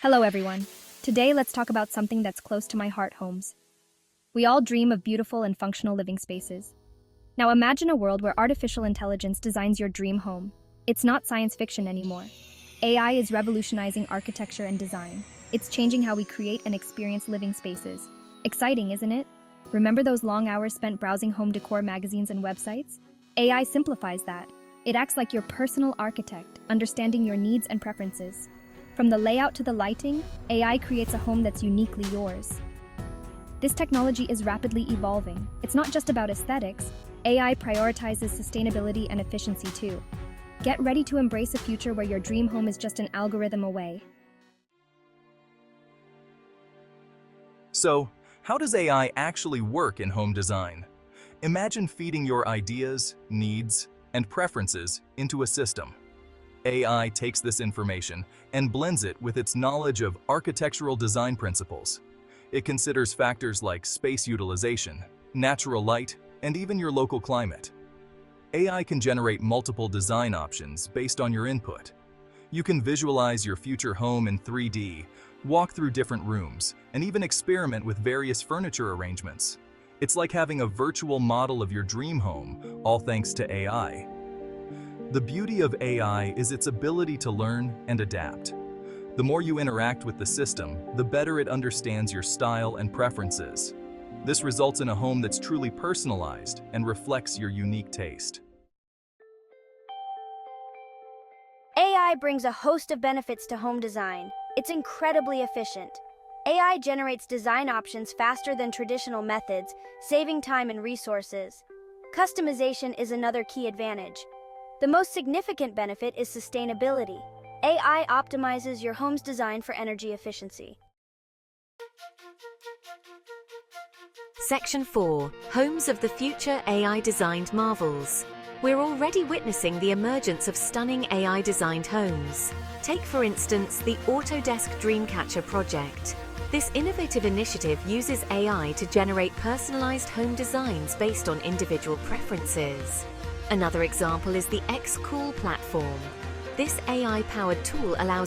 Hello, everyone. Today, let's talk about something that's close to my heart: homes. We all dream of beautiful and functional living spaces. Now, imagine a world where artificial intelligence designs your dream home. It's not science fiction anymore. AI is revolutionizing architecture and design. It's changing how we create and experience living spaces. Exciting, isn't it? Remember those long hours spent browsing home decor magazines and websites? AI simplifies that. It acts like your personal architect, understanding your needs and preferences. From the layout to the lighting, AI creates a home that's uniquely yours. This technology is rapidly evolving. It's not just about aesthetics. AI prioritizes sustainability and efficiency too. Get ready to embrace a future where your dream home is just an algorithm away. So, how does AI actually work in home design? Imagine feeding your ideas, needs, and preferences into a system. AI takes this information and blends it with its knowledge of architectural design principles. It considers factors like space utilization, natural light, and even your local climate. AI can generate multiple design options based on your input. You can visualize your future home in 3D, walk through different rooms, and even experiment with various furniture arrangements. It's like having a virtual model of your dream home, all thanks to AI. The beauty of AI is its ability to learn and adapt. The more you interact with the system, the better it understands your style and preferences. This results in a home that's truly personalized and reflects your unique taste. AI brings a host of benefits to home design. It's incredibly efficient. AI generates design options faster than traditional methods, saving time and resources. Customization is another key advantage. The most significant benefit is sustainability. AI optimizes your home's design for energy efficiency. Section 4. Homes of the Future AI-Designed Marvels. We're already witnessing the emergence of stunning AI-designed homes. Take, for instance, the Autodesk Dreamcatcher project. This innovative initiative uses AI to generate personalized home designs based on individual preferences. Another example is the XCool platform. This AI-powered tool allows